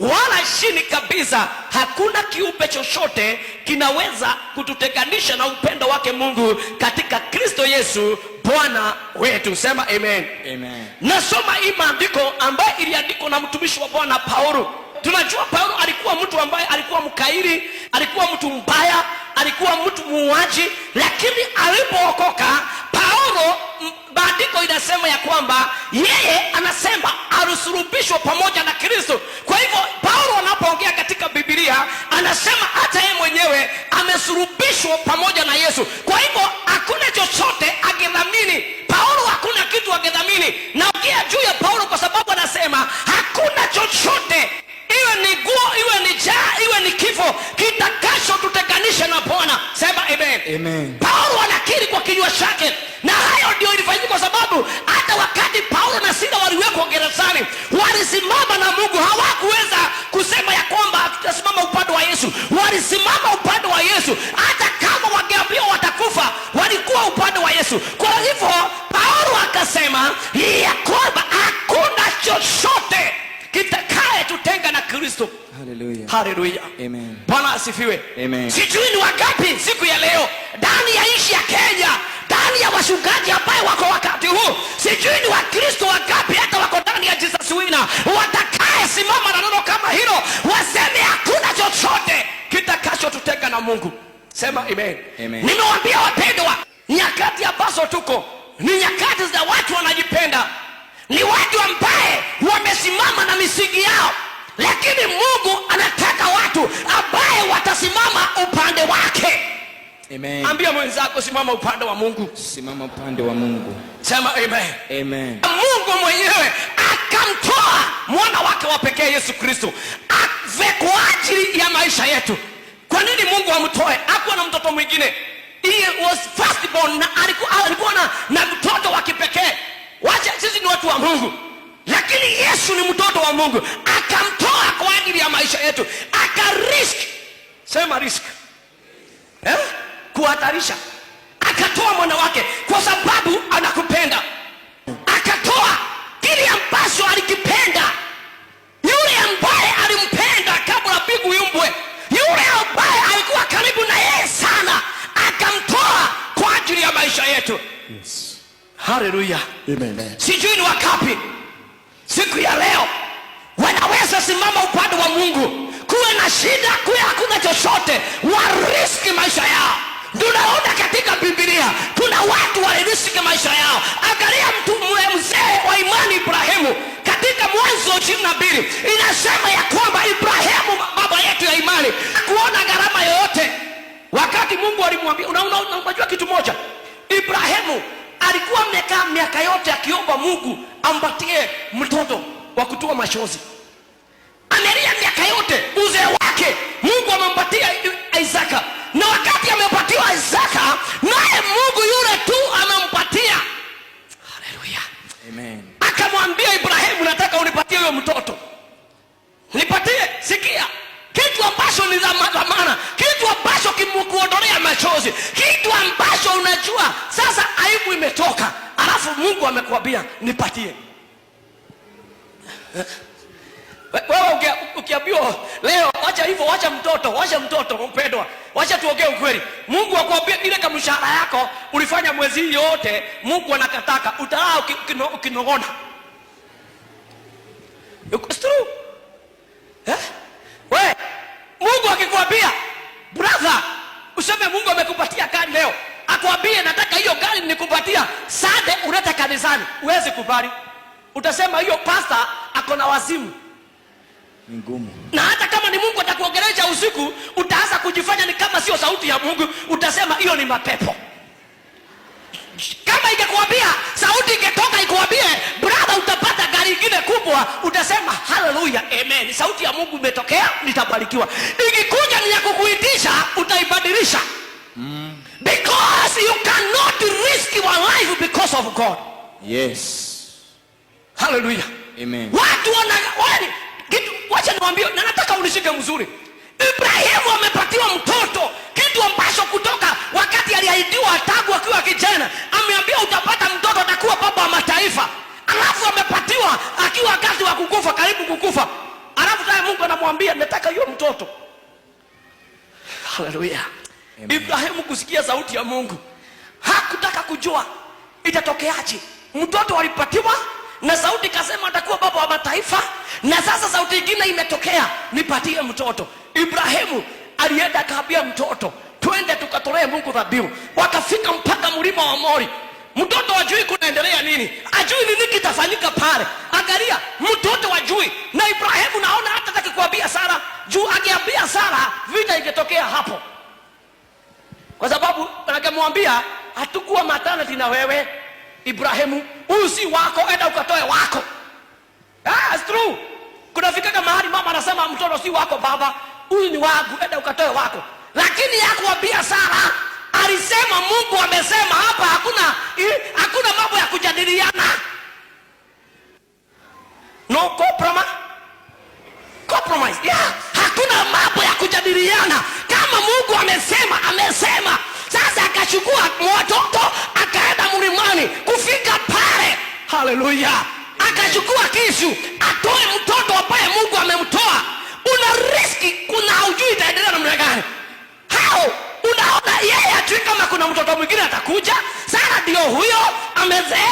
wala chini kabisa. Hakuna kiumbe chochote kinaweza kututenganisha na upendo wake Mungu katika Kristo Yesu Bwana wetu. Sema amen. Amen. Nasoma hii maandiko ambayo iliandikwa na mtumishi wa Bwana Paulo. Tunajua Paulo alikuwa mtu ambaye alikuwa mkairi, alikuwa mtu mbaya, alikuwa mtu muuaji, lakini alipookoka Paulo, maandiko inasema ya kwamba yeye anasema alisulubishwa pamoja na Kristo. Kwa hivyo Paulo anapoongea katika Biblia anasema hata yeye mwenyewe amesulubishwa pamoja na Yesu. Kwa hivyo hakuna chochote angedhamini Paulo, hakuna kitu angedhamini. Naongea juu ya Paulo kwa sababu anasema hakuna chochote, iwe ni nguo, iwe ni njaa, iwe ni kifo, kitakacho tutenganisha na Bwana. Sema amen. Amen. Paulo anakiri kwa kinywa chake, na hayo ndio ilifanyika kwa sababu hata wakati Paulo na Sila waliwekwa gerezani, walisimama na Mungu. Hawakuweza kusema ya kwamba tutasimama upande wa Yesu, walisimama upande wa Yesu. Hata kama wangeambiwa watakufa, walikuwa upande wa Yesu. Kwa hivyo Paulo akasema ya kwamba hakuna chochote kitakaye tutenga na Kristo. Hallelujah. Hallelujah. Amen. Bwana asifiwe. Amen. Sijui ni wangapi siku ya leo ndani ya nchi ya Kenya, ndani ya wachungaji ambao wako wakati huu, sijui ni Wakristo wangapi hata wako ndani ya Jesus Winner, watakaye simama na neno kama hilo, waseme hakuna chochote kitakacho tutenga na Mungu. Sema amen. Amen. Nimewaambia wapendwa, nyakati ambazo tuko ni nyakati za watu wanajipenda, ni watu ambaye wamesimama na misingi yao, lakini Mungu anataka watu ambaye watasimama upande wake. Amen. Ambia mwenzako simama upande wa Mungu. Simama upande wa Mungu. Sema amen. Amen. Mungu mwenyewe akamtoa mwana wake wa pekee Yesu Kristo afe kwa ajili ya maisha yetu. Kwa nini Mungu amtoe? Hakuwa na mtoto mwingine. He was firstborn, na alikuwa na mtoto wa kipekee. Wacha sisi ni watu wa Mungu, lakini Yesu ni mtoto wa Mungu, akamtoa kwa ajili ya maisha yetu, akarisk. Sema risk. Kuhatarisha. Akatoa mwana wake kwa sababu anakupenda. Akatoa kile ambacho alikipenda. Yule ambaye alimpenda kabla mbingu iumbwe, yule ambaye alikuwa karibu na yeye sana, akamtoa kwa ajili ya maisha yetu. Yes. Hallelujah. Amen. Sijui ni wakapi siku ya leo wanaweza simama upande wa Mungu, kuwe na shida, kuwe hakuna chochote, wariski maisha yao. Tunaona katika Biblia kuna watu walirisiki maisha yao. Angalia mtu mzee wa imani Ibrahimu katika Mwanzo 22, inasema ya kwamba Ibrahimu baba yetu ya imani kuona gharama yoyote wakati Mungu alimwambia. Unajua kitu moja, Ibrahimu alikuwa amekaa miaka yote akiomba Mungu ampatie mtoto wa kutoa machozi. Amelia miaka yote, uzee wake, Mungu amempatia Isaka, na wakati amepatiwa Isaka, naye Mungu yule tu amempatia. Hallelujah. Amen. Akamwambia Ibrahimu, nataka unipatie huyo mtoto. Nipatie. Sikia, kitu ambacho ni dhamana, kitu ambacho kimekuondolea machozi, kitu ambacho unajua sasa aibu imetoka, alafu Mungu amekuambia nipatie. Wewe ukiambiwa leo acha hivyo, acha mtoto mpendwa, acha tuongee ukweli. Mungu akwambia ile kama mshahara yako ulifanya mwezi yote, Mungu anakataka utalaa ukinongona. It's true. Wewe Mungu akikwambia brother, useme Mungu amekupatia gari leo, akwambie nataka hiyo gari nikupatia, sade ulete kanisani, uweze kubali. Utasema hiyo pastor ako na wazimu. Ngumu. Na hata kama ni Mungu atakuongelesha usiku, utaanza kujifanya ni kama sio sauti ya Mungu, utasema hiyo ni mapepo. Kama ingekuambia sauti ingetoka ikuambie brother utapata gari ingine kubwa, utasema hallelujah, amen, sauti ya Mungu imetokea, nitabarikiwa. Ikikuja ni ya kukuitisha, utaibadilisha. Because you cannot risk your life because of God. Yes. Hallelujah. Amen. Watu wacha niwaambie, na nataka unishike mzuri. Ibrahimu amepatiwa mtoto, kitu ambacho kutoka wakati aliahidiwa tangu akiwa kijana, ameambia utapata mtoto atakuwa baba wa mataifa. Alafu amepatiwa akiwa wakati wa kukufa, karibu kukufa. Alafu tayari Mungu akamwambia nataka hiyo mtoto. Haleluya. Ibrahimu kusikia sauti ya Mungu, hakutaka kujua itatokeaje. Mtoto walipatiwa na sauti kasema atakuwa baba wa mataifa, na sasa sauti nyingine imetokea, nipatie mtoto. Ibrahimu alienda akaambia mtoto, twende tukatolee Mungu dhabihu. Wakafika mpaka mlima wa Mori. Mtoto wajui kunaendelea nini, ajui nini kitafanyika pale. Angalia, mtoto wajui. Na Ibrahimu naona hata atakikwambia Sara, juu akiambia Sara vita ingetokea hapo, kwa sababu angemwambia hatakuwa maternity na wewe Ibrahimu, huyu si wako, enda ukatoe wako. It's true. Kunafika mahali mama anasema mtoto si wako baba, huyu ni wangu, enda ukatoe wako. Lakini yakuambia Sara, alisema Mungu amesema hapa, hakuna mambo ya kujadiliana. No compromise. Yeah, hakuna mambo ya kujadiliana. Kama Mungu amesema. Sasa akachukua mtoto akaenda mlimani. Kufika pale, haleluya, akachukua kisu atoe mtoto ambaye Mungu amemtoa. Una riski, kuna ujui itaendelea namna gani. Unaona yeye ajui kama kuna mtoto mwingine atakuja. Sara ndio huyo amezeeka.